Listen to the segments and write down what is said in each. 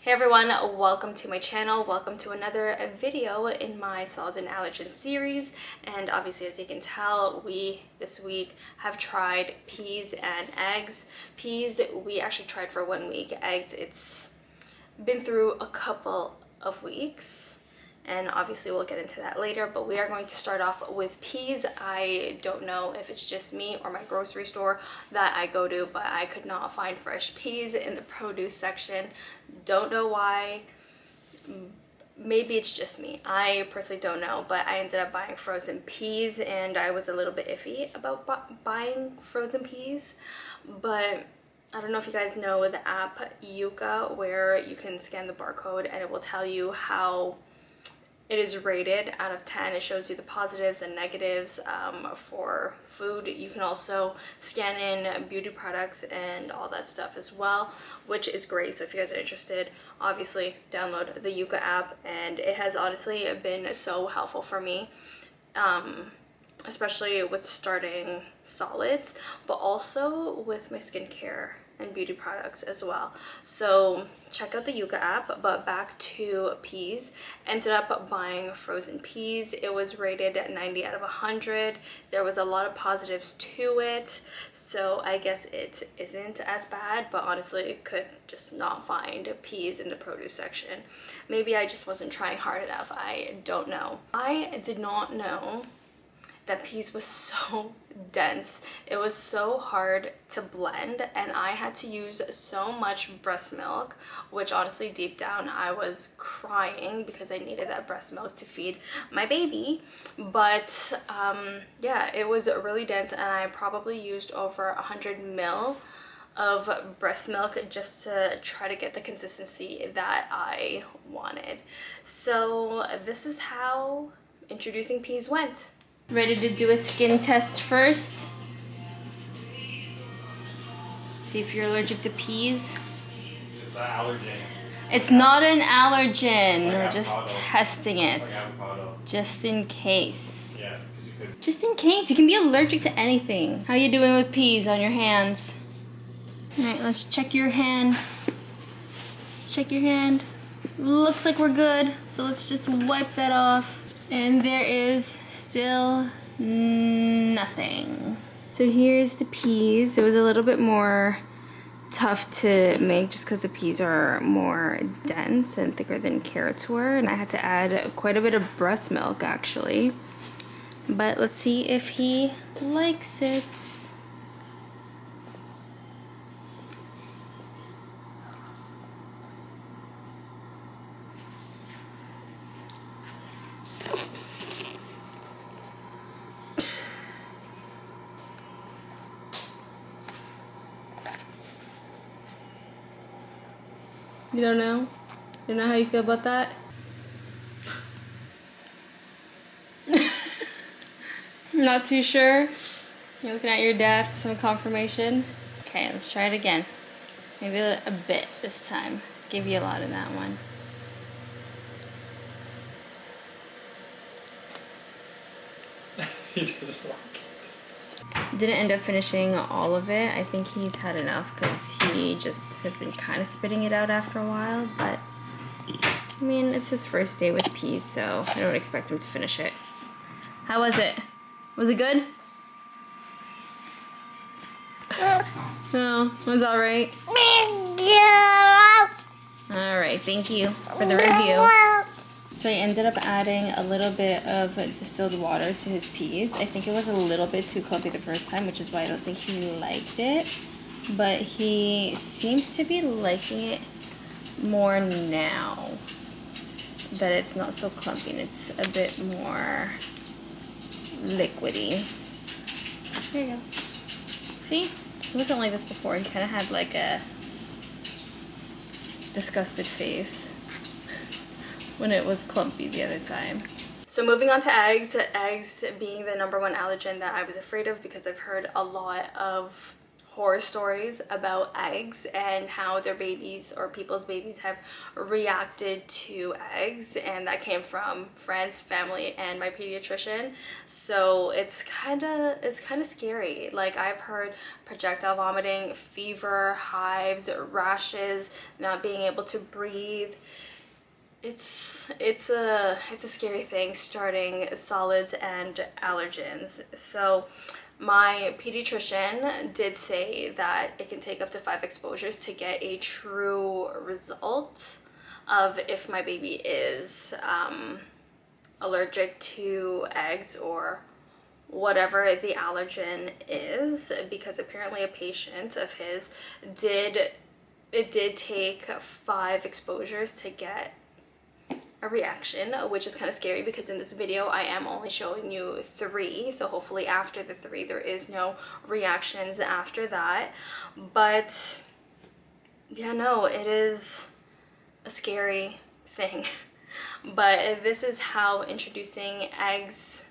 Hey everyone, welcome to my channel. Welcome to another video in my solids and allergens series. And obviously, as you can tell, we this week have tried peas and eggs. Peas we actually tried for 1 week. Eggs, it's been through a couple of weeks, and obviously we'll get into that later, but we are going to start off with peas. I don't know if it's just me or my grocery store that I go to, but I could not find fresh peas in the produce section. Don't know why. Maybe it's just me. I personally don't know, but I ended up buying frozen peas, and I was a little bit iffy about buying frozen peas. But I don't know if you guys know the app Yuka, where you can scan the barcode and it will tell you how it is rated out of 10. It shows you the positives and negatives for food. You can also scan in beauty products and all that stuff as well, which is great. So if you guys are interested, obviously download the Yuka app, and it has honestly been so helpful for me, especially with starting solids, but also with my skincare and beauty products as well. So check out the Yuka app. But back to peas. Ended up buying frozen peas. It was rated at 90 out of 100. There was a lot of positives to it, so I guess it isn't as bad, but honestly could just not find peas in the produce section. Maybe I just wasn't trying hard enough. I don't know. I did not know that peas was so dense. It was so hard to blend, and I had to use so much breast milk, which honestly deep down I was crying because I needed that breast milk to feed my baby. But yeah, it was really dense, and I probably used over 100 ml of breast milk just to try to get the consistency that I wanted. So this is how introducing peas went. Ready to do a skin test first? See if you're allergic to peas. It's an allergen. It's not an allergen. We're just avocado. testing it. Like avocado. Just in case. Yeah, because you could. Just in case. You can be allergic to anything. How are you doing with peas on your hands? Alright, let's check your hand. Let's check your hand. Looks like we're good. So let's just wipe that off. And there is still nothing. So here's the peas. It was a little bit more tough to make just because the peas are more dense and thicker than carrots were, and I had to add quite a bit of breast milk actually. But let's see if he likes it. You don't know? You don't know how you feel about that? Not too sure? You're looking at your dad for some confirmation? Okay, let's try it again. Maybe a bit this time. Give you a lot in that one. He doesn't like it. Didn't end up finishing all of it. I think he's had enough because he just has been kind of spitting it out after a while, but I mean, it's his first day with peas, so I don't expect him to finish it. How was it? Was it good? No, it was alright. Alright, thank you for the review. So I ended up adding a little bit of distilled water to his peas. I think it was a little bit too clumpy the first time, which is why I don't think he liked it. But he seems to be liking it more now that it's not so clumpy and it's a bit more liquidy. There you go. See? It wasn't like this before. He kind of had like a disgusted face when it was clumpy the other time. So moving on to eggs. Eggs being the #1 allergen that I was afraid of because I've heard a lot of horror stories about eggs and how their babies or people's babies have reacted to eggs, and that came from friends, family, and my pediatrician. So it's kind of scary. Like, I've heard projectile vomiting, fever, hives, rashes, not being able to breathe. It's a scary thing starting solids and allergens. So my pediatrician did say that it can take up to 5 exposures to get a true result of if my baby is allergic to eggs or whatever the allergen is, because apparently a patient of his did take 5 exposures to get a reaction, which is kind of scary because in this video I am only showing you 3, so hopefully after the 3 there is no reactions after that. But yeah, no, it is a scary thing. But this is how introducing eggs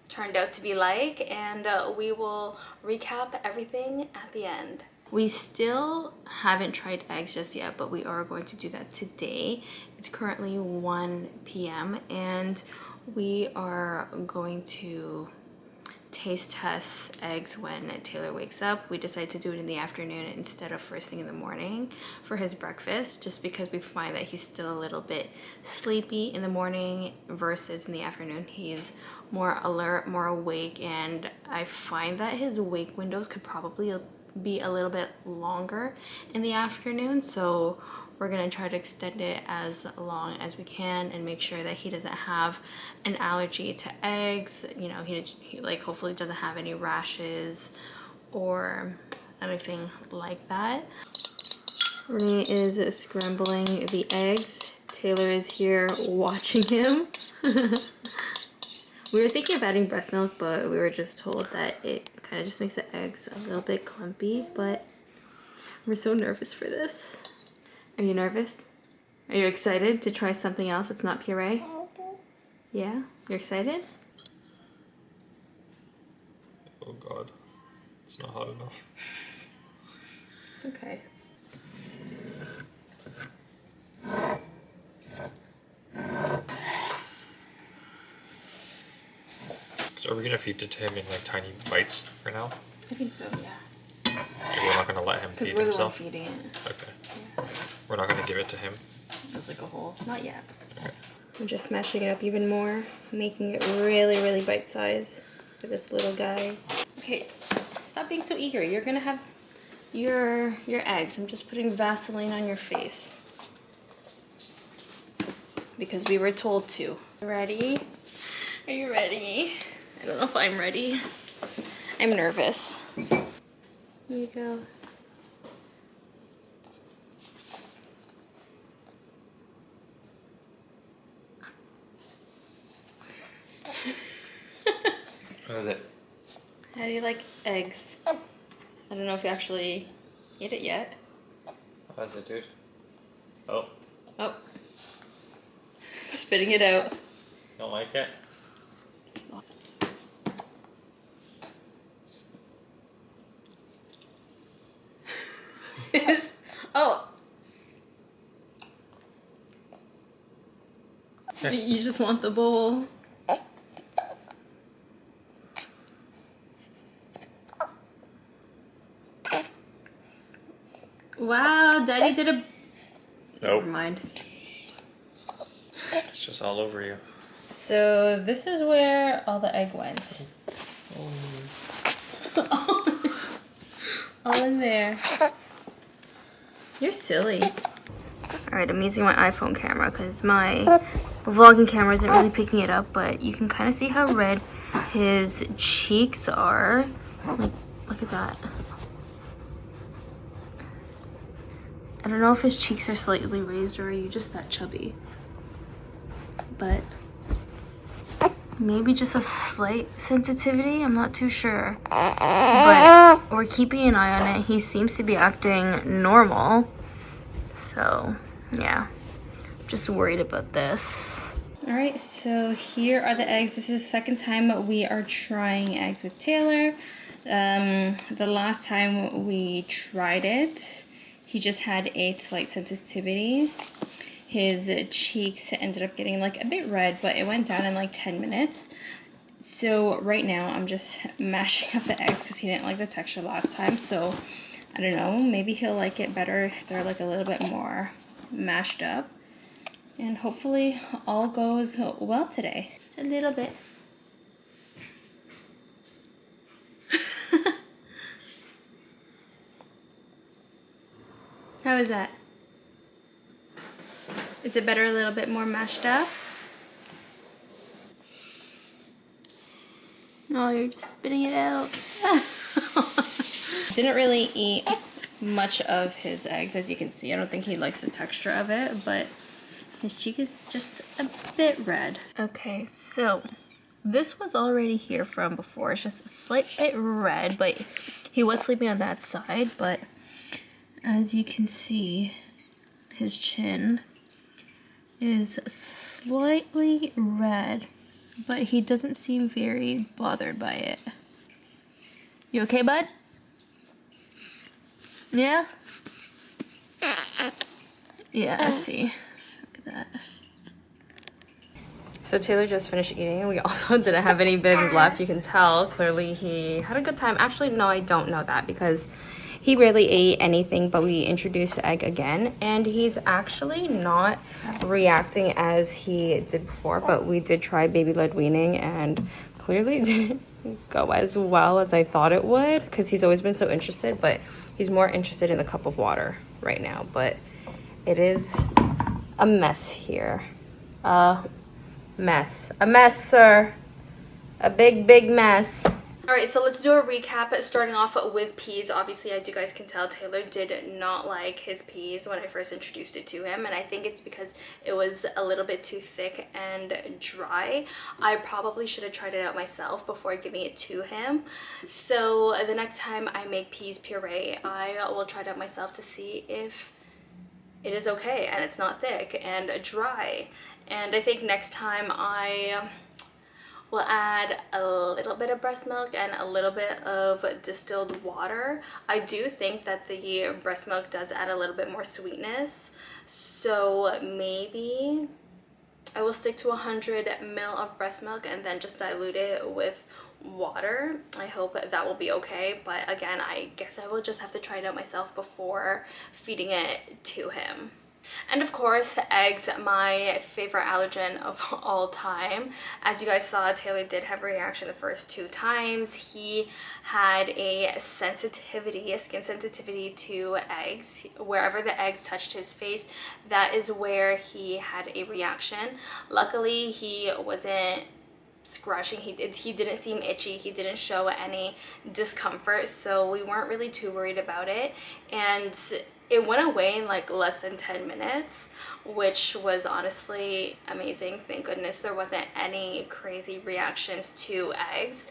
turned out to be like, and we will recap everything at the end. We still haven't tried eggs just yet, but we are going to do that today. It's currently 1 p.m. and we are going to taste test eggs when Taylor wakes up. We decided to do it in the afternoon instead of first thing in the morning for his breakfast, just because we find that he's still a little bit sleepy in the morning versus in the afternoon he's more alert, more awake, and I find that his wake windows could probably be a little bit longer in the afternoon, so we're gonna try to extend it as long as we can and make sure that he doesn't have an allergy to eggs. You know, he like hopefully doesn't have any rashes or anything like that. Renee is scrambling the eggs. Taylor is here watching him. We were thinking of adding breast milk, but we were just told that it kind of just makes the eggs a little bit clumpy, but we're so nervous for this. Are you nervous? Are you excited to try something else that's not puree? Yeah? You're excited? Oh God, it's not hot enough. It's okay. So are we gonna feed it to him in like tiny bites for now? I think so, yeah. Like, we're not gonna let him feed Because we're himself? the one feeding it. Okay. Yeah. We're not gonna give it to him? As like a whole. Not yet. Okay. I'm just smashing it up even more, making it really, really bite-sized for this little guy. Okay, stop being so eager. You're gonna have your eggs. I'm just putting Vaseline on your face because we were told to. Ready? Are you ready? I don't know if I'm ready. I'm nervous. Here you go. What is it? How do you like eggs? I don't know if you actually ate it yet. What is it, dude? Oh, Oh. Spitting it out. don't like it? Oh. You just want the bowl. Wow, Daddy did a... Nope. Never mind. It's just all over you. So this is where all the egg went. All in there. You're silly. Alright, I'm using my iPhone camera because my vlogging camera isn't really picking it up, but you can kind of see how red his cheeks are. Like, look at that. I don't know if his cheeks are slightly raised or are you just that chubby. But maybe just a slight sensitivity, I'm not too sure. But we're keeping an eye on it. He seems to be acting normal. So, yeah. Just worried about this. Alright, so here are the eggs. This is the second time we are trying eggs with Taylor. The last time we tried it, he just had a slight sensitivity. His cheeks ended up getting like a bit red, but it went down in like 10 minutes. So right now I'm just mashing up the eggs because he didn't like the texture last time. So I don't know, maybe he'll like it better if they're like a little bit more mashed up. And hopefully all goes well today. A little bit. How is that? Is it better a little bit more mashed up? Oh, you're just spitting it out. Didn't really eat much of his eggs, as you can see. I don't think he likes the texture of it, but his cheek is just a bit red. Okay, so this was already here from before. It's just a slight bit red, but he was sleeping on that side. But as you can see, his chin is slightly red, but he doesn't seem very bothered by it. You okay, bud? Yeah? Yeah, I see. Look at that. So Taylor just finished eating. We also didn't have any bibs left. You can tell clearly he had a good time. Actually, no, I don't know that because he rarely ate anything, but we introduced the egg again, and he's actually not reacting as he did before, but we did try baby-led weaning, and clearly didn't go as well as I thought it would, because he's always been so interested, but he's more interested in the cup of water right now. But it is a mess here. A mess, sir. A big mess. Alright, so let's do a recap, starting off with peas. Obviously, as you guys can tell, Taylor did not like his peas when I first introduced it to him, and I think it's because it was a little bit too thick and dry. I probably should have tried it out myself before giving it to him. So the next time I make peas puree, I will try it out myself to see if it is okay and it's not thick and dry. And I think next time we'll add a little bit of breast milk and a little bit of distilled water. I do think that the breast milk does add a little bit more sweetness, so maybe I will stick to 100 ml of breast milk and then just dilute it with water. I hope that will be okay, but again, I guess I will just have to try it out myself before feeding it to him. And of course, eggs, my favorite allergen of all time. As you guys saw, Taylor did have a reaction the first 2 times. He had a sensitivity, a skin sensitivity to eggs. Wherever the eggs touched his face, that is where he had a reaction. Luckily, he wasn't scratching. He didn't seem itchy. He didn't show any discomfort, so we weren't really too worried about it. And it went away in like less than 10 minutes, which was honestly amazing. Thank goodness there wasn't any crazy reactions to eggs.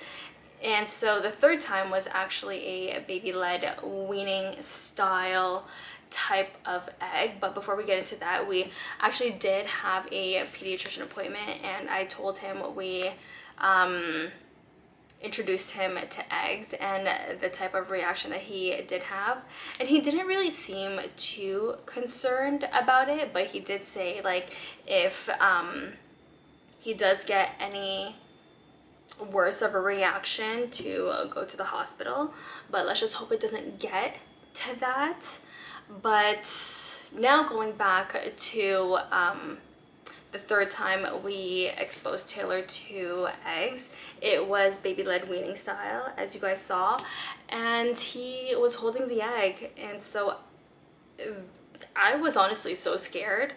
And so the 3rd time was actually a baby-led weaning style type of egg. But before we get into that, we actually did have a pediatrician appointment, and I told him we introduced him to eggs and the type of reaction that he did have, and he didn't really seem too concerned about it, but he did say like if he does get any worse of a reaction to go to the hospital, but let's just hope it doesn't get to that. But now going back to the 3rd time we exposed Taylor to eggs, it was baby-led weaning style, as you guys saw, and he was holding the egg, and so I was honestly so scared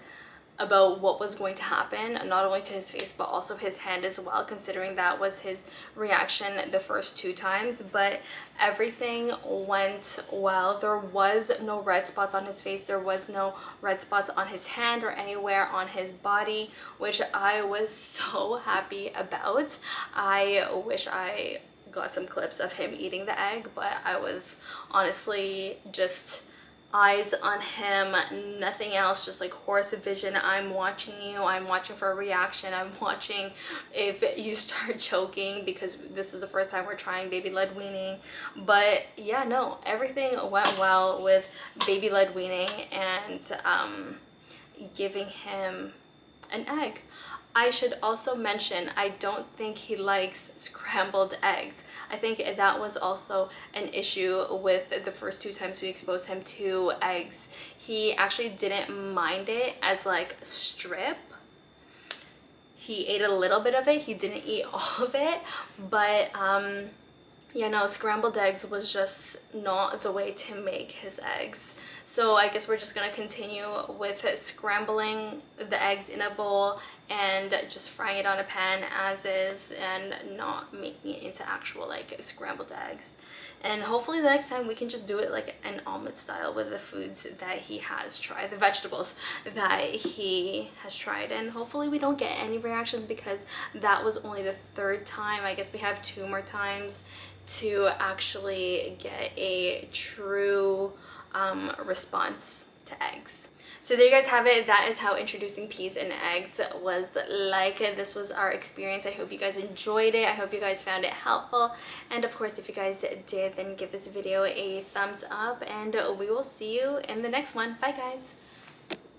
about what was going to happen, not only to his face but also his hand as well, considering that was his reaction the first 2 times. But everything went well. There was no red spots on his face, there was no red spots on his hand or anywhere on his body, which I was so happy about. I wish I got some clips of him eating the egg, but I was honestly just eyes on him, nothing else, just like horse vision. I'm watching you, I'm watching for a reaction, I'm watching if you start choking, because this is the first time we're trying baby led weaning. But yeah, no, everything went well with baby led weaning and giving him an egg. I should also mention, I don't think he likes scrambled eggs. I think that was also an issue with the first 2 times we exposed him to eggs. He actually didn't mind it as like strip. He ate a little bit of it, he didn't eat all of it, but yeah, no, scrambled eggs was just not the way to make his eggs. So I guess we're just gonna continue with scrambling the eggs in a bowl and just frying it on a pan as is, and not making it into actual like scrambled eggs. And hopefully the next time we can just do it like an omelet style with the foods that he has tried, the vegetables that he has tried. And hopefully we don't get any reactions, because that was only the 3rd time. I guess we have 2 more times to actually get a true response to eggs. So there you guys have it. That is how introducing peas and eggs was like. This was our experience. I hope you guys enjoyed it. I hope you guys found it helpful. And of course, if you guys did, then give this video a thumbs up, and we will see you in the next one. Bye guys.